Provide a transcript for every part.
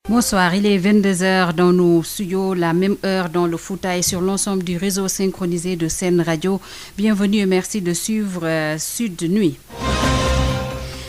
Bonsoir, il est 22h dans nos studios, la même heure dans le Fouta et sur l'ensemble du réseau synchronisé de Sen Radio. Bienvenue et merci de suivre Sud Nuit.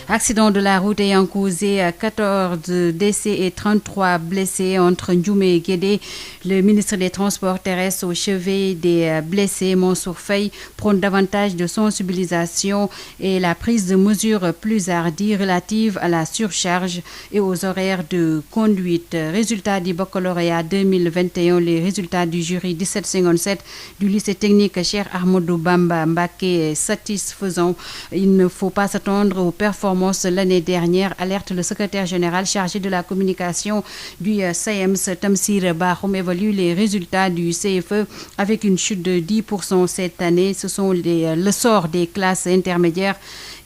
Accident de la route ayant causé 14 décès et 33 blessés entre Ndjoumé et Guédé. Le ministre des Transports terrestres au chevet des blessés, Mansour Faye, prône davantage de sensibilisation et la prise de mesures plus hardies relatives à la surcharge et aux horaires de conduite. Résultat du baccalauréat 2021, les résultats du jury 1757 du lycée technique Cheikh Ahmadou Bamba Mbacké est satisfaisant. Il ne faut pas s'attendre aux performances l'année dernière, alerte le secrétaire général chargé de la communication du SAEMS, Tamsir Bakhoum, évalue les résultats du CFE avec une chute de 10% cette année. Ce sont le sort des classes intermédiaires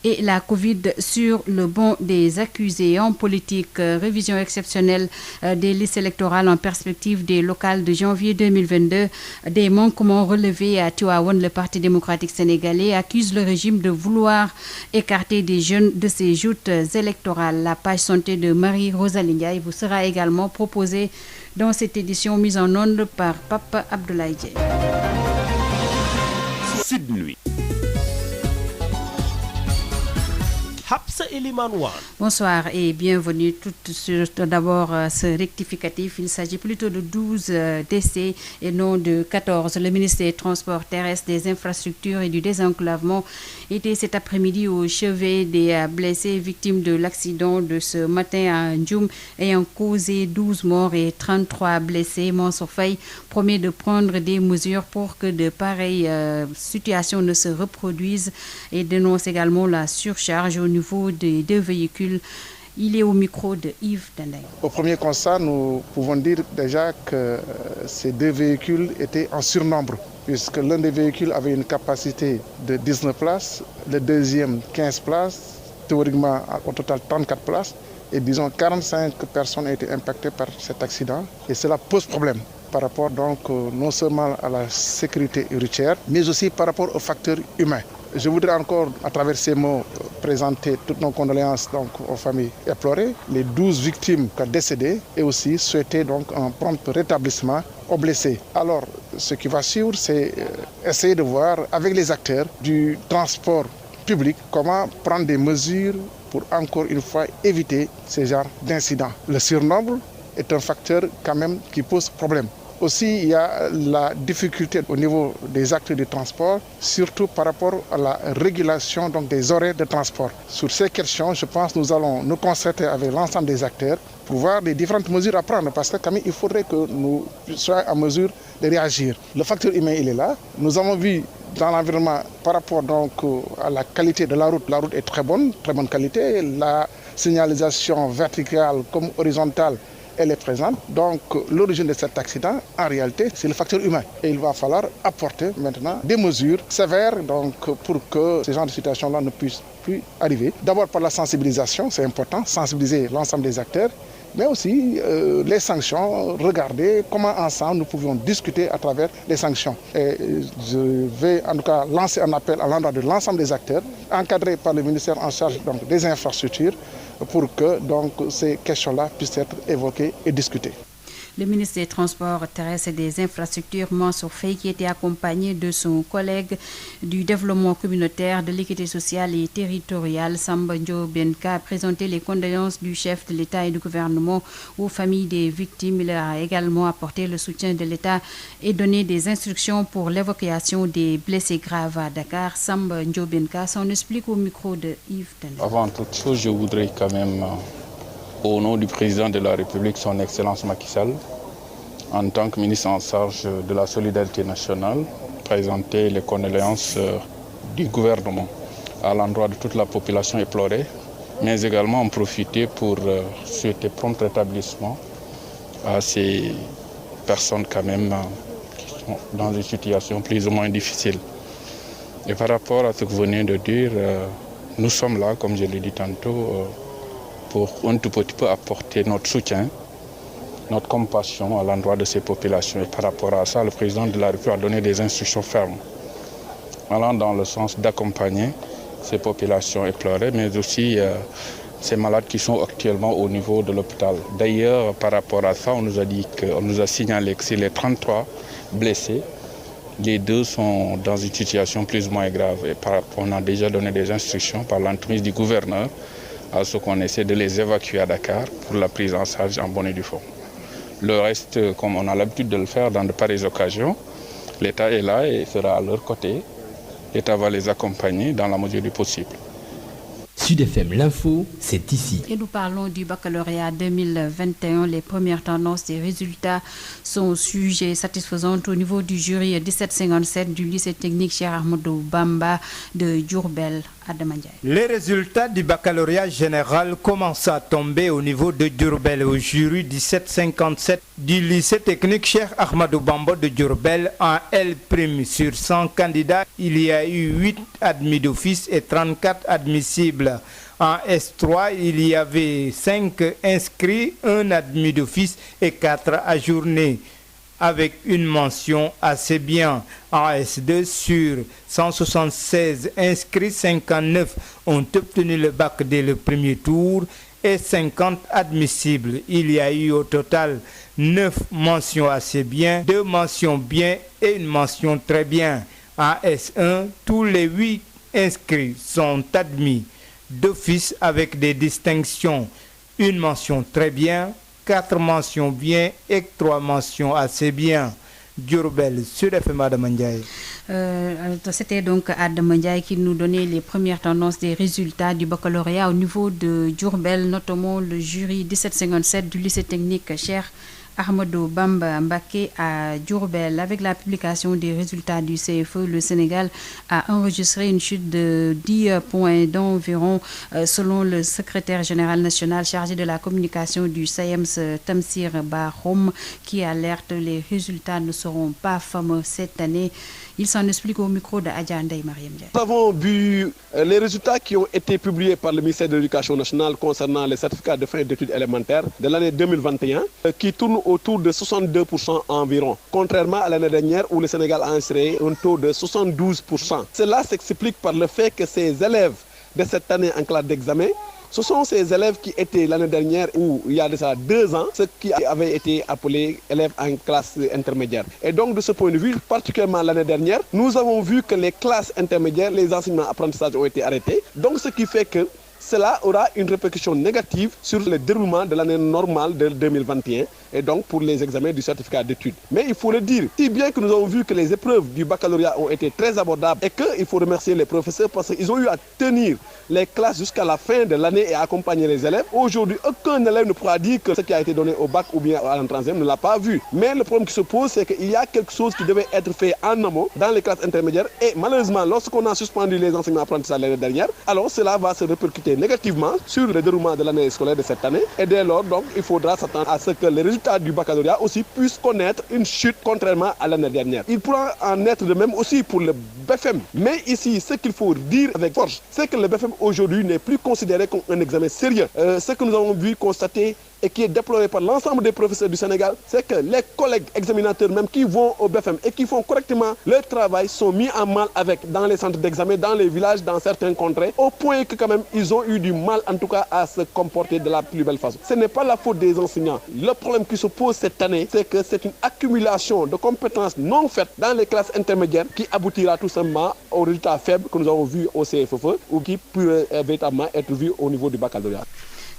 et la Covid sur le banc des accusés. En politique, révision exceptionnelle des listes électorales en perspective des locales de janvier 2022. Des manquements relevés à Tivaouane, le Parti démocratique sénégalais accuse le régime de vouloir écarter des jeunes de ses joutes électorales. La page santé de Marie-Rosalie Ndiaye vous sera également proposée dans cette édition mise en onde par Papa Abdoulaye Dieye. Sud Nuit. Bonsoir et bienvenue. Tout d'abord, ce rectificatif, il s'agit plutôt de 12 décès et non de 14. Le ministre des Transports terrestres, des Infrastructures et du Désenclavement était cet après-midi au chevet des blessés victimes de l'accident de ce matin à Ndjoum ayant causé 12 morts et 33 blessés. Mansour Faye promet de prendre des mesures pour que de pareilles situations ne se reproduisent et dénonce également la surcharge au niveau des deux véhicules. Il est au micro de Yves Dendeng. Au premier constat, nous pouvons dire déjà que ces deux véhicules étaient en surnombre, puisque l'un des véhicules avait une capacité de 19 places, le deuxième 15 places, théoriquement au total 34 places, et disons 45 personnes ont été impactées par cet accident, et cela pose problème par rapport donc non seulement à la sécurité routière, mais aussi par rapport aux facteurs humains. Je voudrais encore, à travers ces mots, présenter toutes nos condoléances donc, aux familles éplorées, les 12 victimes décédées et aussi souhaiter donc, un prompt rétablissement aux blessés. Alors, ce qui va suivre, c'est essayer de voir avec les acteurs du transport public comment prendre des mesures pour encore une fois éviter ce genre d'incidents. Le surnombre est un facteur quand même qui pose problème. Aussi, il y a la difficulté au niveau des actes de transport, surtout par rapport à la régulation donc, des horaires de transport. Sur ces questions, je pense que nous allons nous concerter avec l'ensemble des acteurs pour voir les différentes mesures à prendre, parce que quand même, il faudrait que nous soyons en mesure de réagir. Le facteur humain, il est là. Nous avons vu dans l'environnement, par rapport donc, à la qualité de la route est très bonne qualité. La signalisation verticale comme horizontale, elle est présente. Donc l'origine de cet accident, en réalité, c'est le facteur humain. Et il va falloir apporter maintenant des mesures sévères donc, pour que ce genre de situation-là ne puisse plus arriver. D'abord par la sensibilisation, c'est important, sensibiliser l'ensemble des acteurs, mais aussi les sanctions, regarder comment ensemble nous pouvons discuter à travers les sanctions. Et je vais en tout cas lancer un appel à l'endroit de l'ensemble des acteurs, encadrés par le ministère en charge donc, des infrastructures, pour que donc, ces questions-là puissent être évoquées et discutées. Le ministre des Transports terrestres et des Infrastructures, Mansour Faye, qui était accompagné de son collègue du développement communautaire, de l'équité sociale et territoriale, Samba Ndjobenka, a présenté les condoléances du chef de l'État et du gouvernement aux familles des victimes. Il a également apporté le soutien de l'État et donné des instructions pour l'évacuation des blessés graves à Dakar. Samba Ndjobenka s'en explique au micro de Yves Dendeng. Avant toute chose, je voudrais quand même, au nom du président de la République, son Excellence Macky Sall, en tant que ministre en charge de la solidarité nationale, présenter les condoléances du gouvernement à l'endroit de toute la population éplorée, mais également en profiter pour souhaiter prompt rétablissement à ces personnes quand même qui sont dans une situation plus ou moins difficile. Et par rapport à ce que vous venez de dire, nous sommes là, comme je l'ai dit tantôt, pour un tout petit peu apporter notre soutien, notre compassion à l'endroit de ces populations. Et par rapport à ça, le président de la République a donné des instructions fermes, allant dans le sens d'accompagner ces populations éplorées, mais aussi ces malades qui sont actuellement au niveau de l'hôpital. D'ailleurs, par rapport à ça, on nous a signalé que sur les 33 blessés, les 2 sont dans une situation plus ou moins grave. Et on a déjà donné des instructions par l'entremise du gouverneur à ce qu'on essaie de les évacuer à Dakar pour la prise en charge en bonne et due forme. Le reste, comme on a l'habitude de le faire dans de pareilles occasions, l'État est là et sera à leur côté. L'État va les accompagner dans la mesure du possible. Sud FM, l'info, c'est ici. Et nous parlons du baccalauréat 2021. Les premières tendances des résultats sont jugées satisfaisantes au niveau du jury 1757 du lycée technique Cheikh Ahmadou Bamba de Diourbel à Damandiaye. Les résultats du baccalauréat général commencent à tomber au niveau de Diourbel. Au jury 1757 du lycée technique Cheikh Ahmadou Bamba de Diourbel en L'. Sur 100 candidats, il y a eu 8 admis d'office et 34 admissibles. En S3, il y avait 5 inscrits, 1 admis d'office et 4 ajournés, avec une mention assez bien. En S2, sur 176 inscrits, 59 ont obtenu le bac dès le premier tour et 50 admissibles. Il y a eu au total 9 mentions assez bien, 2 mentions bien et une mention très bien. En S1, tous les 8 inscrits sont admis d'office avec des distinctions, une mention très bien, 4 mentions bien et 3 mentions assez bien. Diourbel, Sud FM Adama Ndiaye. C'était donc Adama Ndiaye qui nous donnait les premières tendances des résultats du baccalauréat au niveau de Diourbel, notamment le jury 1757 du lycée technique Cheikh Ahmadou Bamba Mbacké à Diourbel. Avec la publication des résultats du CFE, le Sénégal a enregistré une chute de 10 points d'environ, selon le secrétaire général national chargé de la communication du SAEMS, Tamsir Bahoum, qui alerte les résultats ne seront pas fameux cette année. Il s'en explique au micro de Adja Ndeye Mariam Ndiaye. Nous avons vu les résultats qui ont été publiés par le ministère de l'Éducation nationale concernant les certificats de fin d'études élémentaires de l'année 2021 qui tournent autour de 62% environ, contrairement à l'année dernière où le Sénégal a enregistré un taux de 72%. Cela s'explique par le fait que ces élèves de cette année en classe d'examen, ce sont ces élèves qui étaient l'année dernière, ou il y a de ça 2 ans, ceux qui avaient été appelés élèves en classe intermédiaire. Et donc de ce point de vue, particulièrement l'année dernière, nous avons vu que les classes intermédiaires, les enseignements apprentissages ont été arrêtés. Donc ce qui fait que cela aura une répercussion négative sur le déroulement de l'année normale de 2021 et donc pour les examens du certificat d'études. Mais il faut le dire, si bien que nous avons vu que les épreuves du baccalauréat ont été très abordables et qu'il faut remercier les professeurs parce qu'ils ont eu à tenir les classes jusqu'à la fin de l'année et accompagner les élèves. Aujourd'hui, aucun élève ne pourra dire que ce qui a été donné au bac ou bien à l'entrée en troisième ne l'a pas vu. Mais le problème qui se pose, c'est qu'il y a quelque chose qui devait être fait en amont dans les classes intermédiaires et malheureusement, lorsqu'on a suspendu les enseignements apprentissages l'année dernière, alors cela va se répercuter négativement sur le déroulement de l'année scolaire de cette année. Et dès lors, donc, il faudra s'attendre à ce que les résultats du baccalauréat aussi puissent connaître une chute contrairement à l'année dernière. Il pourra en être de même aussi pour le BFM. Mais ici, ce qu'il faut dire avec force, c'est que le BFM aujourd'hui n'est plus considéré comme un examen sérieux. Ce que nous avons vu constater et qui est déploré par l'ensemble des professeurs du Sénégal, c'est que les collègues examinateurs même qui vont au BFM et qui font correctement leur travail sont mis en mal avec dans les centres d'examen, dans les villages, dans certains contrées, au point que quand même ils ont eu du mal en tout cas à se comporter de la plus belle façon. Ce n'est pas la faute des enseignants. Le problème qui se pose cette année, c'est que c'est une accumulation de compétences non faites dans les classes intermédiaires qui aboutira tout simplement aux résultats faibles que nous avons vus au CFFE ou qui pourraient véritablement être vus au niveau du baccalauréat.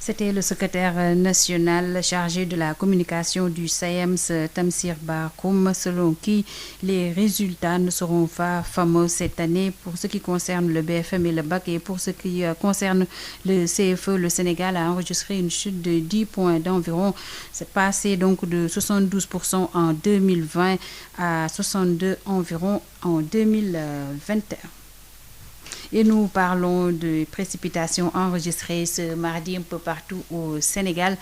C'était le secrétaire national chargé de la communication du SAEMS, Tamsir Bahoum, selon qui les résultats ne seront pas fameux cette année pour ce qui concerne le BFM et le bac. Et pour ce qui concerne le CFE, le Sénégal a enregistré une chute de 10 points d'environ. C'est passé donc de 72% en 2020 à 62% environ en 2021. Et nous parlons de précipitations enregistrées ce mardi un peu partout au Sénégal,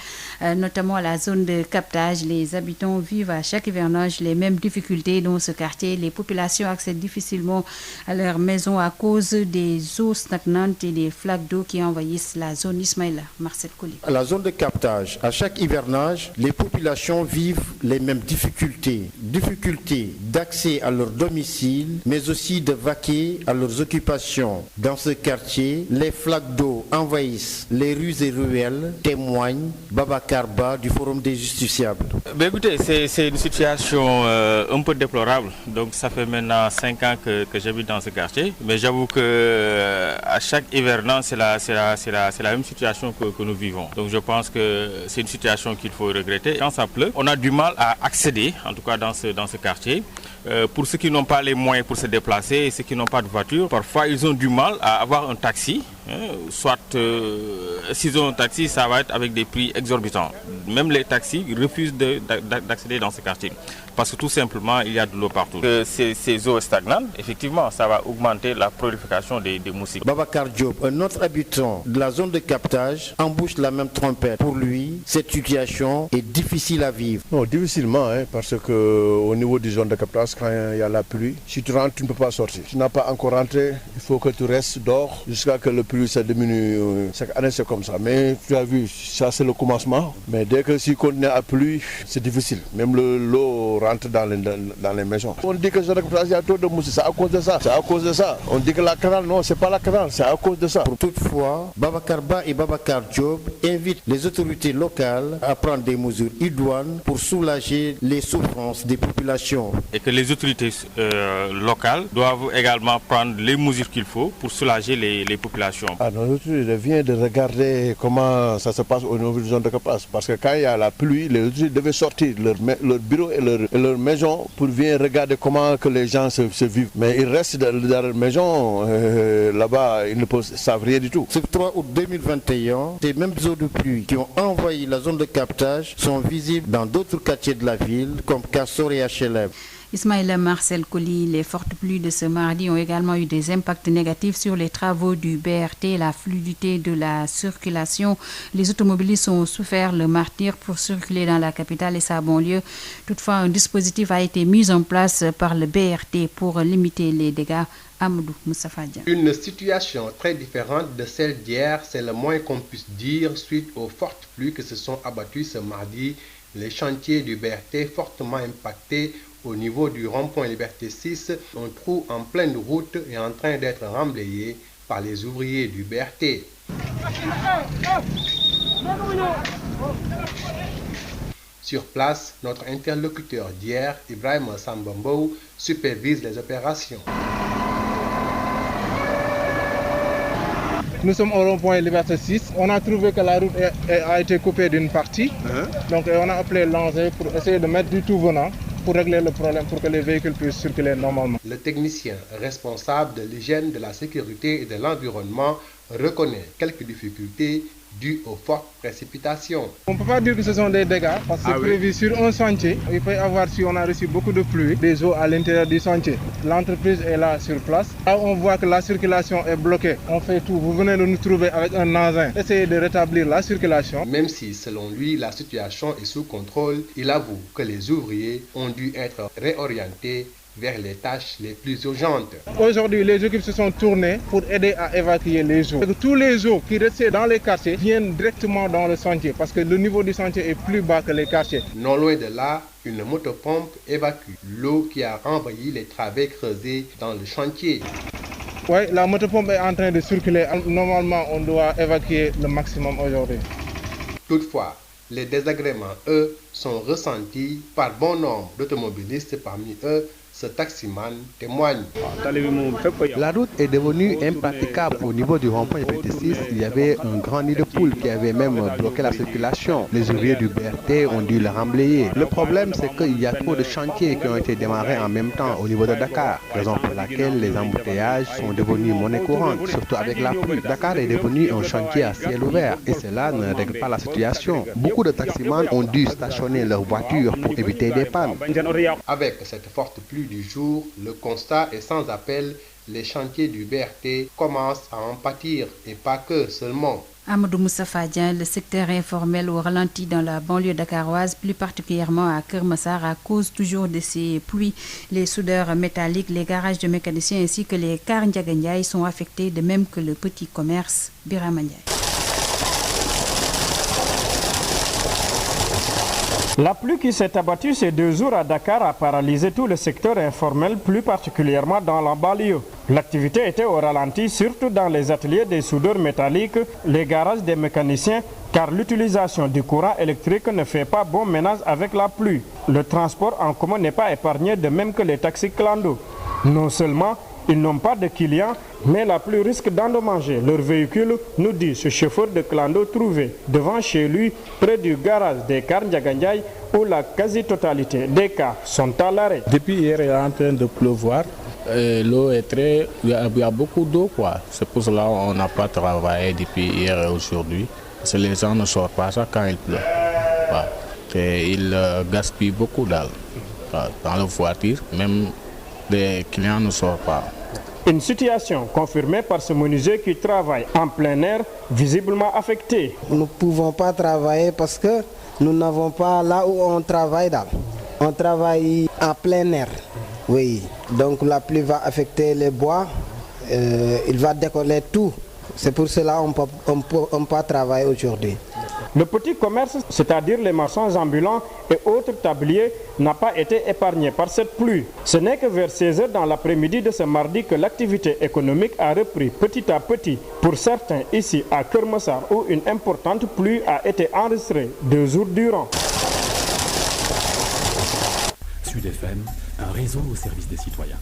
notamment à la zone de captage. Les habitants vivent à chaque hivernage les mêmes difficultés dans ce quartier. Les populations accèdent difficilement à leur maison à cause des eaux stagnantes et des flaques d'eau qui envahissent la zone. Ismaïla, Marcel Colli. À la zone de captage, à chaque hivernage, les populations vivent les mêmes difficultés. Difficultés d'accès à leur domicile, mais aussi de vaquer à leurs occupations. d'inondation. Dans ce quartier, les flaques d'eau envahissent les rues et ruelles, témoigne Babacar Ba du Forum des Justiciables. Écoutez, c'est une situation un peu déplorable. Donc ça fait maintenant 5 ans que j'habite dans ce quartier. Mais j'avoue que à chaque hivernage, c'est la même situation que nous vivons. Donc je pense que c'est une situation qu'il faut regretter. Quand ça pleut, on a du mal à accéder, en tout cas dans ce quartier. Pour ceux qui n'ont pas les moyens pour se déplacer et ceux qui n'ont pas de voiture, parfois ils ont du mal à avoir un taxi. Soit s'ils ont un taxi, ça va être avec des prix exorbitants. Même les taxis refusent d'accéder dans ce quartier parce que tout simplement il y a de l'eau partout. Ces eaux stagnantes, effectivement, ça va augmenter la prolifération des moustiques. Babacar Diop, un autre habitant de la zone de captage, embouche la même trompette. Pour lui, cette situation est difficile à vivre. Non, difficilement, parce qu'au niveau des zones de captage, quand il y a la pluie, si tu rentres, tu ne peux pas sortir. Tu n'as pas encore rentré, il faut que tu restes dehors jusqu'à que le pluie ça diminue. Chaque année, c'est comme ça. Mais tu as vu, ça c'est le commencement. Mais dès que s'il continue à pluie, c'est difficile. Même l'eau rentre dans les maisons. On dit que il y a trop de moustiques, c'est à cause de ça. C'est à cause de ça. On dit que la canal, non, c'est pas la canal, c'est à cause de ça. Toutefois, Babacar Ba et Babacar Diop invitent les autorités locales à prendre des mesures idoines pour soulager les souffrances des populations. Et que les autorités locales doivent également prendre les mesures qu'il faut pour soulager les populations. Nos autorités viennent de regarder comment ça se passe au niveau des zones de captage. Parce que quand il y a la pluie, les autorités devaient sortir leur bureau et leur maison pour venir regarder comment que les gens se vivent. Mais ils restent dans leur maison, là-bas, ils ne savent rien du tout. Ce 3 août 2021, ces mêmes eaux de pluie qui ont envahi la zone de captage sont visibles dans d'autres quartiers de la ville, comme Kassor et HLM. Ismaïla Marcel Colli, les fortes pluies de ce mardi ont également eu des impacts négatifs sur les travaux du BRT, la fluidité de la circulation. Les automobilistes ont souffert le martyre pour circuler dans la capitale et sa banlieue. Toutefois, un dispositif a été mis en place par le BRT pour limiter les dégâts. Amadou Moustapha Dia. Une situation très différente de celle d'hier, c'est le moins qu'on puisse dire suite aux fortes pluies que se sont abattues ce mardi. Les chantiers du BRT fortement impactés au niveau du rond-point Liberté 6, un trou en pleine route est en train d'être remblayé par les ouvriers du BRT. Sur place, notre interlocuteur d'hier, Ibrahim Sambambo, supervise les opérations. Nous sommes au rond-point Liberté 6. On a trouvé que la route a été coupée d'une partie. Donc on a appelé l'ANSE pour essayer de mettre du tout venant pour régler le problème, pour que les véhicules puissent circuler normalement. Le technicien responsable de l'hygiène, de la sécurité et de l'environnement reconnaît quelques difficultés dues aux fortes précipitations. On ne peut pas dire que ce sont des dégâts parce que c'est prévu sur un sentier. Il peut y avoir, si on a reçu beaucoup de pluie, des eaux à l'intérieur du sentier. L'entreprise est là sur place. Là, on voit que la circulation est bloquée. On fait tout. Vous venez de nous trouver avec un engin. Essayez de rétablir la circulation. Même si, selon lui, la situation est sous contrôle, il avoue que les ouvriers ont dû être réorientés vers les tâches les plus urgentes. Aujourd'hui, les équipes se sont tournées pour aider à évacuer les eaux. Tous les eaux qui restaient dans les quartiers viennent directement dans le sentier parce que le niveau du sentier est plus bas que les quartiers. Non loin de là, une motopompe évacue l'eau qui a envahi les travées creusées dans le chantier. Oui, la motopompe est en train de circuler. Normalement, on doit évacuer le maximum aujourd'hui. Toutefois, les désagréments, eux, sont ressentis par bon nombre d'automobilistes. Parmi eux, ce taximan témoigne. La route est devenue impraticable au niveau du rond-point PT6. Il y avait un grand nid de poules qui avait même bloqué la circulation. Les ouvriers du BRT ont dû le remblayer. Le problème, c'est qu'il y a trop de chantiers qui ont été démarrés en même temps au niveau de Dakar, raison pour laquelle les embouteillages sont devenus monnaie courante, surtout avec la pluie. Dakar est devenu un chantier à ciel ouvert et cela ne règle pas la situation. Beaucoup de taximans ont dû stationner leurs voitures pour éviter des pannes. Avec cette forte pluie du jour, le constat est sans appel. Les chantiers du BRT commencent à en pâtir et pas que seulement. Amadou Moustapha Dieng, le secteur informel au ralenti dans la banlieue dakaroise, plus particulièrement à Keur Massar, à cause toujours de ces pluies. Les soudeurs métalliques, les garages de mécaniciens ainsi que les cars Ndiaga Ndiaye sont affectés, de même que le petit commerce Birama Ndiaye. La pluie qui s'est abattue ces 2 jours à Dakar a paralysé tout le secteur informel, plus particulièrement dans la banlieue. L'activité était au ralenti, surtout dans les ateliers des soudeurs métalliques, les garages des mécaniciens, car l'utilisation du courant électrique ne fait pas bon ménage avec la pluie. Le transport en commun n'est pas épargné, de même que les taxis clando. Non seulement ils n'ont pas de clients, mais la pluie risque d'endommager leur véhicule, nous dit ce chauffeur de clando trouvé devant chez lui, près du garage des cars Ndiagandiaye, où la quasi-totalité des cars sont à l'arrêt. Depuis hier, il est en train de pleuvoir. L'eau est il y a beaucoup d'eau, quoi. C'est pour cela qu'on n'a pas travaillé depuis hier et aujourd'hui. Parce que les gens ne sortent pas ça quand il pleut. Voilà. Et ils gaspillent beaucoup d'eau dans la voiture, même les clients ne sortent pas. Une situation confirmée par ce menuisier qui travaille en plein air, visiblement affecté. Nous ne pouvons pas travailler parce que nous n'avons pas là où on travaille. On travaille en plein air. Oui, donc la pluie va affecter les bois, il va décoller tout. C'est pour cela qu'on ne peut pas travailler aujourd'hui. Le petit commerce, c'est-à-dire les marchands ambulants et autres tabliers, n'a pas été épargné par cette pluie. Ce n'est que vers 16h dans l'après-midi de ce mardi que l'activité économique a repris petit à petit. Pour certains ici à Keur Massar, où une importante pluie a été enregistrée 2 jours durant. Sud FM, un réseau au service des citoyens.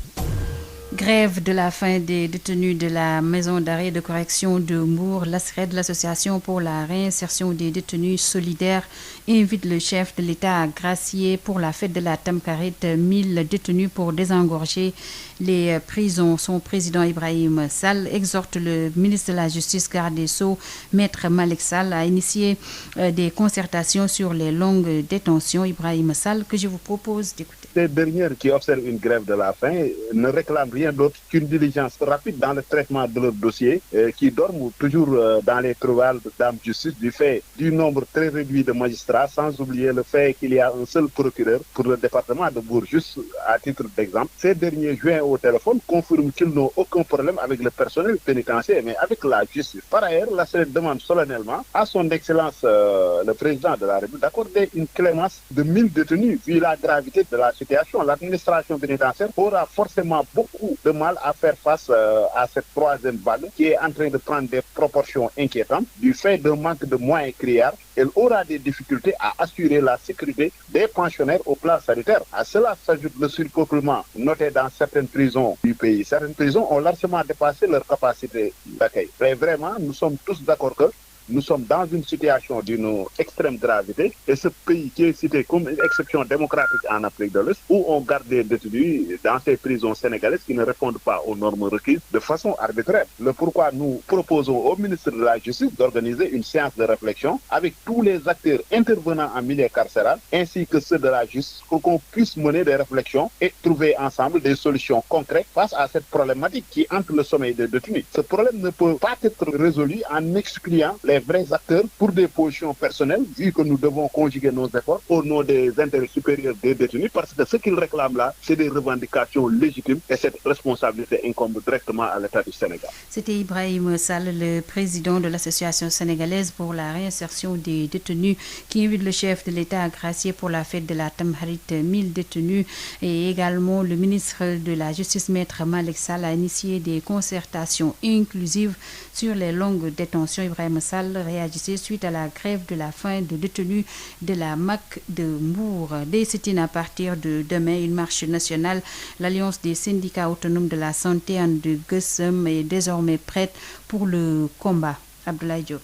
Grève de la faim des détenus de la maison d'arrêt de correction de Mbour. L'ASRED, l'association pour la réinsertion des détenus solidaires, invite le chef de l'État à gracier pour la fête de la Tamkharit 1000 détenus pour désengorger les prisons. Son président Ibrahim Sall exhorte le ministre de la Justice, garde des Sceaux, Maître Malick Sall, à initier des concertations sur les longues détentions. Ibrahim Sall, que je vous propose d'écouter. Ces dernières qui observent une grève de la faim ne réclament rien d'autre qu'une diligence rapide dans le traitement de leur dossier, qui dorment toujours dans les trouvailles de dame justice du fait du nombre très réduit de magistrats, sans oublier le fait qu'il y a un seul procureur pour le département de Mbour. Juste à titre d'exemple, ces derniers joints au téléphone confirment qu'ils n'ont aucun problème avec le personnel pénitentiaire, mais avec la justice. Par ailleurs, la CED demande solennellement à son Excellence le président de la République d'accorder une clémence de 1000 détenus. Vu la gravité de la situation, l'administration pénitentiaire aura forcément beaucoup de mal à faire face à cette troisième vague qui est en train de prendre des proportions inquiétantes du fait d'un manque de moyens criards. Elle aura des difficultés à assurer la sécurité des pensionnaires au plan sanitaire. À cela s'ajoute le surpeuplement noté dans certaines prisons du pays. Certaines prisons ont largement dépassé leur capacité d'accueil. Mais vraiment, nous sommes tous d'accord que nous sommes dans une situation d'une extrême gravité et ce pays qui est cité comme une exception démocratique en Afrique de l'Ouest, où on garde des détenus dans ces prisons sénégalaises qui ne répondent pas aux normes requises de façon arbitraire. Le pourquoi nous proposons au ministre de la Justice d'organiser une séance de réflexion avec tous les acteurs intervenant en milieu carcéral ainsi que ceux de la justice pour qu'on puisse mener des réflexions et trouver ensemble des solutions concrètes face à cette problématique qui entre le sommeil des détenus. Ce problème ne peut pas être résolu en excluant les vrais acteurs pour des positions personnelles, vu que nous devons conjuguer nos efforts au nom des intérêts supérieurs des détenus, parce que ce qu'ils réclament là, c'est des revendications légitimes et cette responsabilité incombe directement à l'État du Sénégal. C'était Ibrahim Sall, le président de l'Association sénégalaise pour la réinsertion des détenus, qui invite le chef de l'État à gracier pour la fête de la Tamkharit 1000 détenus, et également le ministre de la Justice, Maître Malick Sall, a initié des concertations inclusives sur les longues détentions. Ibrahim Sall réagissait suite à la grève de la faim de détenus de la MAC de Mbour. Des sit-ins à partir de demain, une marche nationale. L'Alliance des syndicats autonomes de la santé de Gueusseum est désormais prête pour le combat.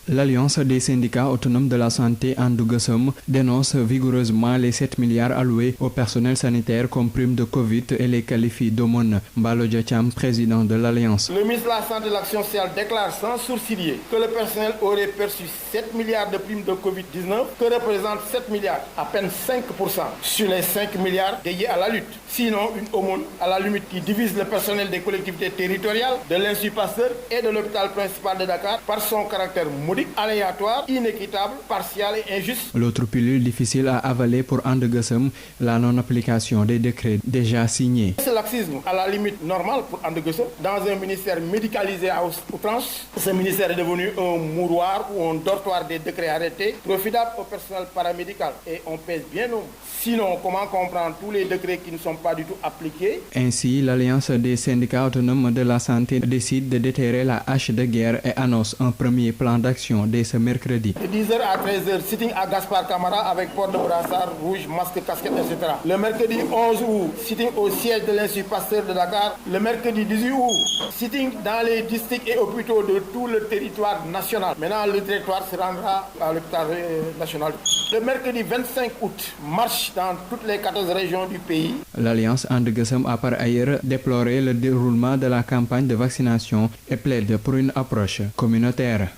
L'Alliance des syndicats autonomes de la santé Andougassum dénonce vigoureusement les 7 milliards alloués au personnel sanitaire comme prime de Covid et les qualifie d'aumône. Mbalo Diacham, président de l'Alliance. Le ministre de la Santé et de l'Action sociale déclare sans sourciller que le personnel aurait perçu 7 milliards de primes de Covid-19, que représente 7 milliards, à peine 5% sur les 5 milliards dédiés à la lutte. Sinon, une aumône à la limite qui divise le personnel des collectivités territoriales, de l'Institut Pasteur et de l'hôpital principal de Dakar par son caractère modique, aléatoire, inéquitable, partial et injuste. L'autre pilule difficile à avaler pour And Gueusseum, la non-application des décrets déjà signés. Ce laxisme, à la limite normale pour And Gueusseum, dans un ministère médicalisé à outrance, ce ministère est devenu un mouroir ou un dortoir des décrets arrêtés, profitable au personnel paramédical. Et on pèse bien nombre. Sinon, comment comprendre tous les décrets qui ne sont pas du tout appliqués? Ainsi, l'Alliance des syndicats autonomes de la santé décide de déterrer la hache de guerre et annonce un premier plan d'action dès ce mercredi. De 10h à 13h, sitting à Gaspard Camara avec port de brassard, rouge, masque, casquette, etc. Le mercredi 11 août, sitting au siège de l'Institut Pasteur de Dakar. Le mercredi 18 août, sitting dans les districts et hôpitaux de tout le territoire national. Maintenant, le territoire se rendra à l'hôpital national. Le mercredi 25 août, marche dans toutes les 14 régions du pays. L'Alliance And Gueusseum a par ailleurs déploré le déroulement de la campagne de vaccination et plaide pour une approche communautaire.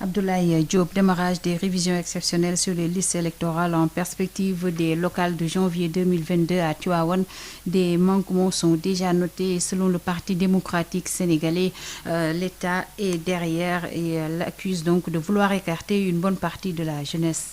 Abdoulaye Diop, démarrage des révisions exceptionnelles sur les listes électorales en perspective des locales de janvier 2022 à Tivaouane. Des manquements sont déjà notés selon le Parti démocratique sénégalais. L'État est derrière et l'accuse donc de vouloir écarter une bonne partie de la jeunesse.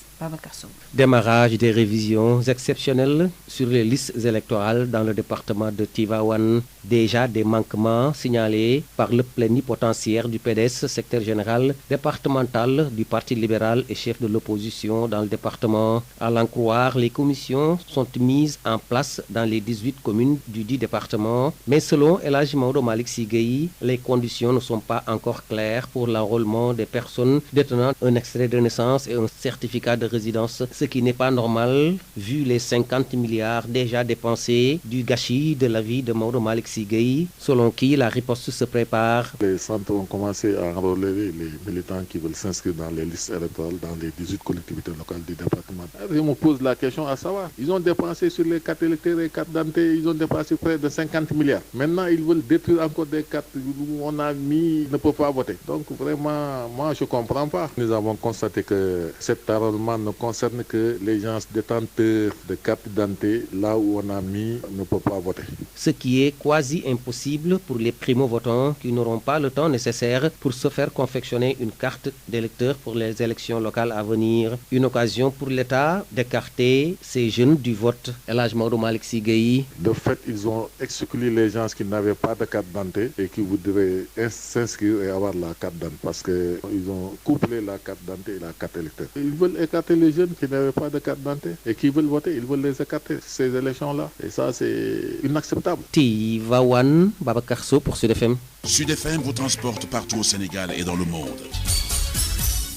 Démarrage des révisions exceptionnelles sur les listes électorales dans le département de Tivaouane. Déjà des manquements signalés par le plénipotentiaire du PDS, secrétaire général départemental du Parti libéral et chef de l'opposition dans le département. À l'en croire, les commissions sont mises en place dans les 18 communes du dit département. Mais selon El Hadji Maodo Malick Sy Gueye, les conditions ne sont pas encore claires pour l'enrôlement des personnes détenant un extrait de naissance et un certificat de résidence, ce qui n'est pas normal vu les 50 milliards déjà dépensés du gâchis de la vie de Maodo Malick Sy Gueye, selon qui la riposte se prépare. Les centres ont commencé à enrôler les militants qui veulent s'inscrire dans les listes électorales dans les 18 collectivités locales du département. Je me pose la question à savoir, ils ont dépensé sur les cartes électeurs et cartes d'identité, ils ont dépensé près de 50 milliards. Maintenant, ils veulent détruire encore des cartes où on a mis ne peut pas voter. Donc vraiment, moi je ne comprends pas. Nous avons constaté que cet enrôlement ne concerne que les gens détenteurs de cartes d'identité, là où on a mis ne peut pas voter. Ce qui est quasi impossible pour les primo-votants qui n'auront pas le temps nécessaire pour se faire confectionner une carte d'électeur pour les élections locales à venir. Une occasion pour l'État d'écarter ces jeunes du vote. El Hadji Maodo Malick Sy Gueye. De fait, ils ont exclu les gens qui n'avaient pas de carte d'identité et qui voudraient s'inscrire et avoir la carte d'identité parce qu'ils ont couplé la carte d'identité et la carte électeur. Ils veulent écarter les jeunes qui n'avaient pas de carte d'identité et qui veulent voter, ils veulent les écarter, ces élections-là. Et ça, c'est inacceptable. Tivaouane, Babacar Sow pour Sud FM. Sud FM vous transporte partout au Sénégal et dans le monde.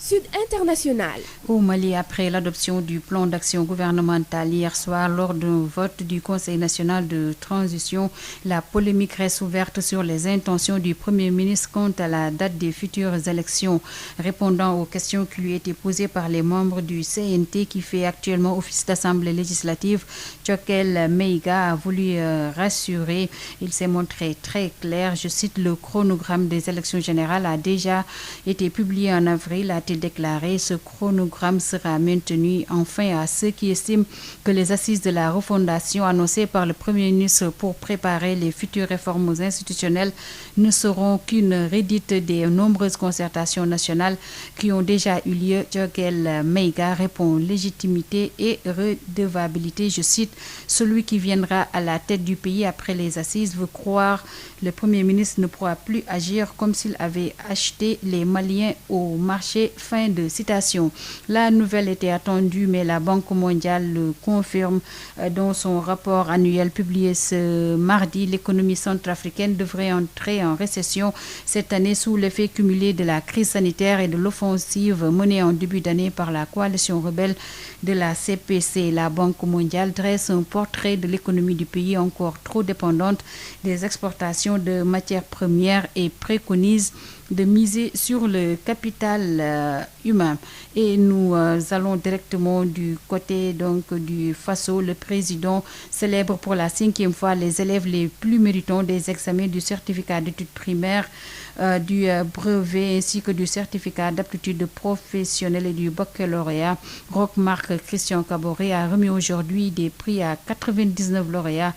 Sud International. Au Mali, après l'adoption du plan d'action gouvernemental hier soir lors d'un vote du Conseil national de transition, la polémique reste ouverte sur les intentions du Premier ministre quant à la date des futures élections. Répondant aux questions qui lui étaient posées par les membres du CNT qui fait actuellement office d'Assemblée législative, Diokel Meiga a voulu rassurer. Il s'est montré très clair. Je cite, le chronogramme des élections générales a déjà été publié en avril, a-t-il déclaré. Ce chronogramme sera maintenu. Enfin, à ceux qui estiment que les assises de la refondation annoncées par le Premier ministre pour préparer les futures réformes institutionnelles ne seront qu'une redite des nombreuses concertations nationales qui ont déjà eu lieu. Diokel Meiga répond légitimité et redevabilité. Je cite, celui qui viendra à la tête du pays après les assises veut croire le Premier ministre ne pourra plus agir comme s'il avait acheté les Maliens au marché. Fin de citation. La nouvelle était attendue, mais la Banque mondiale le confirme dans son rapport annuel publié ce mardi. L'économie centrafricaine devrait entrer en récession cette année sous l'effet cumulé de la crise sanitaire et de l'offensive menée en début d'année par la coalition rebelle de la CPC. La Banque mondiale dresse un portrait de l'économie du pays encore trop dépendante des exportations de matières premières et préconise de miser sur le capital humain. Et nous allons directement du côté donc du Faso. Le président célèbre pour la 5e fois les élèves les plus méritants des examens du certificat d'études primaires, du brevet ainsi que du certificat d'aptitude professionnelle et du baccalauréat. Roch Marc Christian Caboret a remis aujourd'hui des prix à 99 lauréats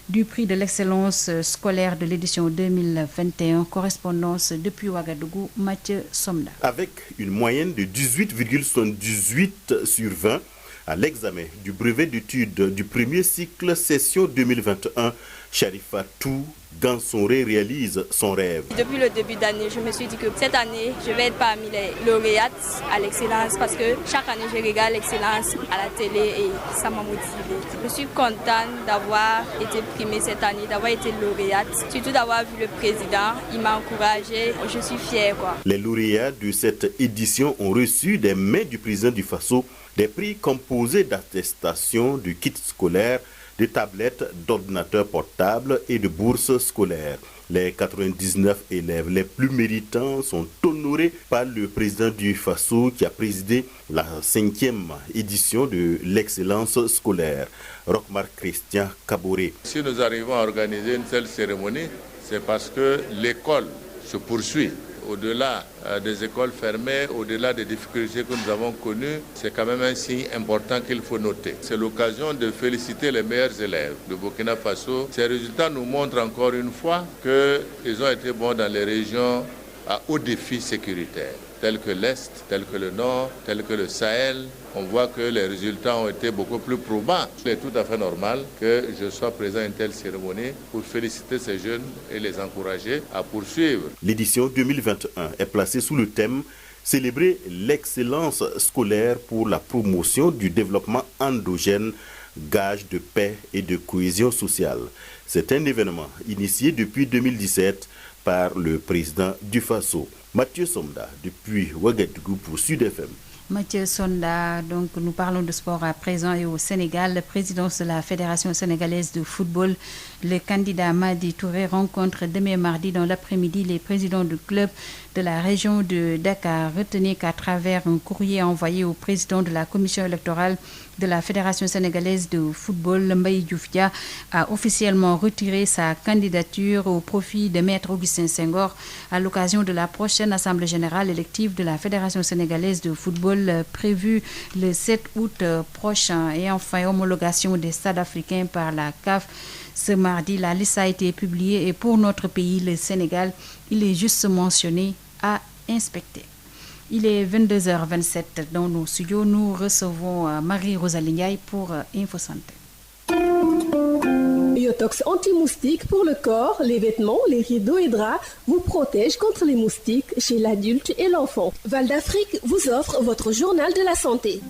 du prix de l'excellence scolaire de l'édition 2021. Correspondance depuis Ouagadougou, Mathieu Somda. Avec une moyenne de 18,78 sur 20 à l'examen du brevet d'études du premier cycle session 2021, Charifatou Gansonré réalise son rêve. Depuis le début d'année, je me suis dit que cette année, je vais être parmi les lauréates à l'excellence parce que chaque année, je regarde l'excellence à la télé et ça m'a motivée. Je suis contente d'avoir été primée cette année, d'avoir été lauréate, surtout d'avoir vu le président. Il m'a encouragée, je suis fière. Les lauréats de cette édition ont reçu des mains du président du Faso des prix composés d'attestations, de kits scolaires, de tablettes, d'ordinateurs portables et de bourses scolaires. Les 99 élèves les plus méritants sont honorés par le président du Faso qui a présidé la 5e édition de l'excellence scolaire, Rochmar Christian Kaboré. Si nous arrivons à organiser une telle cérémonie, c'est parce que l'école se poursuit. Au-delà des écoles fermées, au-delà des difficultés que nous avons connues, c'est quand même un signe important qu'il faut noter. C'est l'occasion de féliciter les meilleurs élèves de Burkina Faso. Ces résultats nous montrent encore une fois qu'ils ont été bons dans les régions à haut défi sécuritaire, telles que l'Est, telles que le Nord, telles que le Sahel. On voit que les résultats ont été beaucoup plus probants. Il est tout à fait normal que je sois présent à une telle cérémonie pour féliciter ces jeunes et les encourager à poursuivre. L'édition 2021 est placée sous le thème « Célébrer l'excellence scolaire pour la promotion du développement endogène, gage de paix et de cohésion sociale ». C'est un événement initié depuis 2017 par le président du Faso, Mathieu Somda, depuis Ouagadougou pour Sud FM. Mathieu Sonda, donc nous parlons de sport à présent et au Sénégal. Le président de la Fédération sénégalaise de football, le candidat Madi Touré, rencontre demain mardi dans l'après-midi les présidents du club de la région de Dakar. Retenez qu'à travers un courrier envoyé au président de la commission électorale de la Fédération sénégalaise de football, Mbaye Diouf Dia a officiellement retiré sa candidature au profit de Maître Augustin Senghor à l'occasion de la prochaine Assemblée générale élective de la Fédération sénégalaise de football prévue le 7 août prochain. Et enfin, homologation des stades africains par la CAF. Ce mardi, la liste a été publiée et pour notre pays, le Sénégal, il est juste mentionné à inspecter. Il est 22h27 dans nos studios. Nous recevons Marie-Rosalie Ndiaye pour Info Santé. Biotox anti-moustique pour le corps, les vêtements, les rideaux et draps vous protège contre les moustiques chez l'adulte et l'enfant. Val d'Afrique vous offre votre journal de la santé.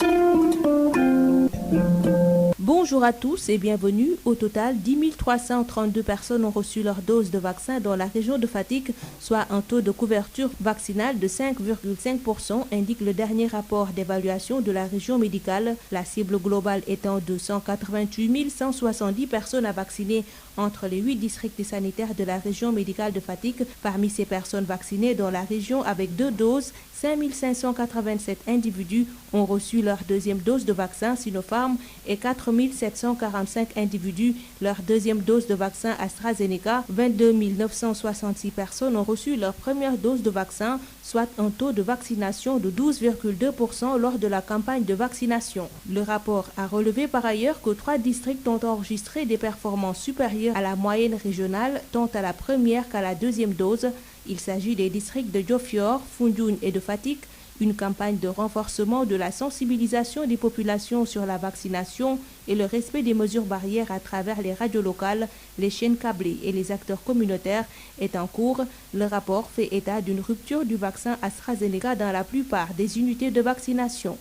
Bonjour à tous et bienvenue. Au total, 10 332 personnes ont reçu leur dose de vaccin dans la région de Fatick, soit un taux de couverture vaccinale de 5,5%, indique le dernier rapport d'évaluation de la région médicale. La cible globale étant de 188 170 personnes à vacciner entre les 8 districts sanitaires de la région médicale de Fatick. Parmi ces personnes vaccinées dans la région avec 2 doses, 5 587 individus ont reçu leur deuxième dose de vaccin Sinopharm et 4 745 individus leur deuxième dose de vaccin AstraZeneca. 22 966 personnes ont reçu leur première dose de vaccin, soit un taux de vaccination de 12,2% lors de la campagne de vaccination. Le rapport a relevé par ailleurs que 3 districts ont enregistré des performances supérieures à la moyenne régionale, tant à la première qu'à la deuxième dose. Il s'agit des districts de Diofior, Foundiougne et de Fatick. Une campagne de renforcement de la sensibilisation des populations sur la vaccination et le respect des mesures barrières à travers les radios locales, les chaînes câblées et les acteurs communautaires est en cours. Le rapport fait état d'une rupture du vaccin AstraZeneca dans la plupart des unités de vaccination.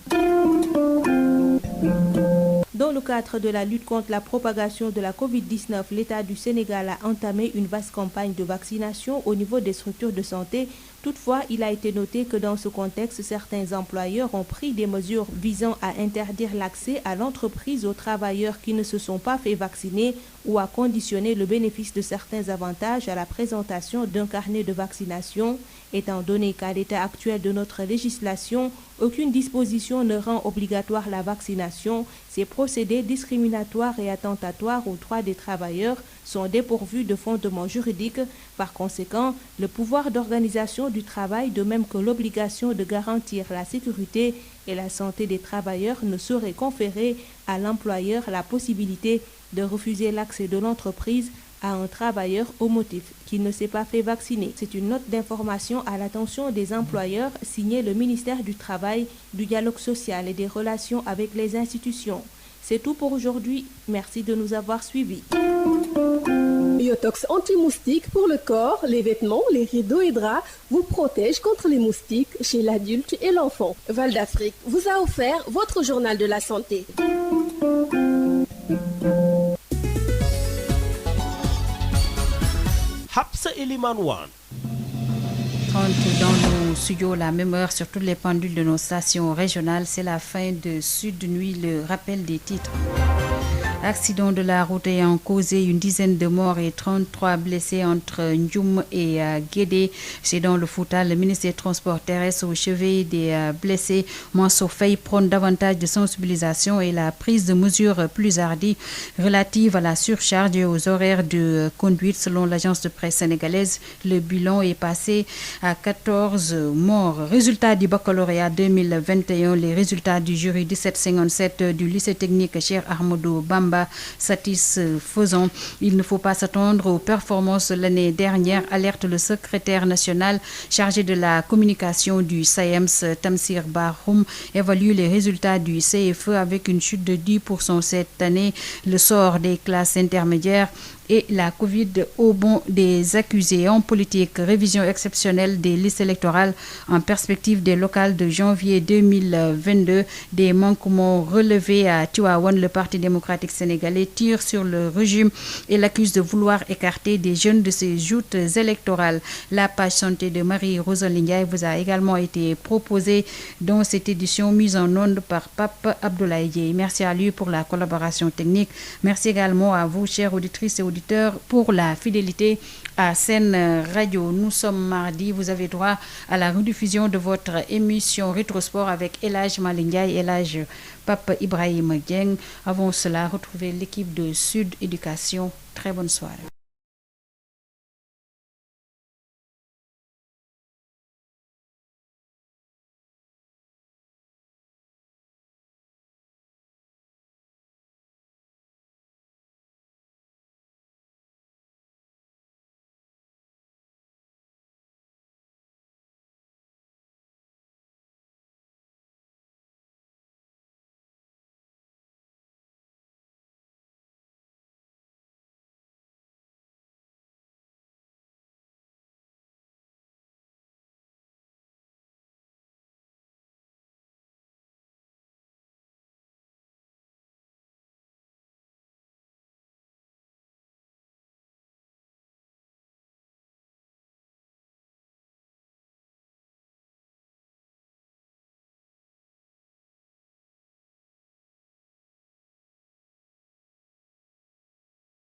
Dans le cadre de la lutte contre la propagation de la Covid-19, l'État du Sénégal a entamé une vaste campagne de vaccination au niveau des structures de santé. Toutefois, il a été noté que dans ce contexte, certains employeurs ont pris des mesures visant à interdire l'accès à l'entreprise aux travailleurs qui ne se sont pas fait vacciner ou à conditionner le bénéfice de certains avantages à la présentation d'un carnet de vaccination. Étant donné qu'à l'état actuel de notre législation, aucune disposition ne rend obligatoire la vaccination, ces procédés discriminatoires et attentatoires aux droits des travailleurs sont dépourvus de fondements juridiques. Par conséquent, le pouvoir d'organisation du travail, de même que l'obligation de garantir la sécurité et la santé des travailleurs, ne saurait conférer à l'employeur la possibilité de refuser l'accès de l'entreprise à un travailleur au motif qu'il ne s'est pas fait vacciner. C'est une note d'information à l'attention des employeurs signée le ministère du Travail, du Dialogue social et des relations avec les institutions. C'est tout pour aujourd'hui. Merci de nous avoir suivis. Biotox anti-moustique pour le corps, les vêtements, les rideaux et draps vous protège contre les moustiques chez l'adulte et l'enfant. Val d'Afrique vous a offert votre journal de la santé. Hapsa Eliman Wan. 30 dans nos studios, la même heure sur toutes les pendules de nos stations régionales. C'est la fin de Sud Nuit, le rappel des titres. Accident de la route ayant causé une dizaine de morts et 33 blessés entre Ndioum et Guédé. C'est dans le Fouta. Le ministre des Transports terrestres au chevet des blessés. Mansour Faye prône davantage de sensibilisation et la prise de mesures plus hardies relatives à la surcharge et aux horaires de conduite. Selon l'agence de presse sénégalaise, le bilan est passé à 14 morts. Résultat du baccalauréat 2021, les résultats du jury 1757 du lycée technique Cheikh Ahmadou Bamba satisfaisant. Il ne faut pas s'attendre aux performances de l'année dernière, alerte le secrétaire national chargé de la communication du SAEMS, Tamsir Bahoum, évalue les résultats du CFE avec une chute de 10% cette année. Le sort des classes intermédiaires et la Covid au bon des accusés. En politique, révision exceptionnelle des listes électorales en perspective des locales de janvier 2022. Des manquements relevés à Tivaouane. Le Parti démocratique sénégalais tire sur le régime et l'accuse de vouloir écarter des jeunes de ses joutes électorales. La page santé de Marie-Rosalie Ndiaye vous a également été proposée dans cette édition mise en onde par Pape Abdoulaye Dieye. Merci à lui pour la collaboration technique. Merci également à vous, chères auditrices et auditeurs, pour la fidélité à Sen Radio. Nous sommes mardi, vous avez droit à la rediffusion de votre émission Rétrosport avec Elhadj Malick Ndiaye et Elhadj Pape Ibrahima Dieng. Avant cela, retrouvez l'équipe de Sud Éducation. Très bonne soirée.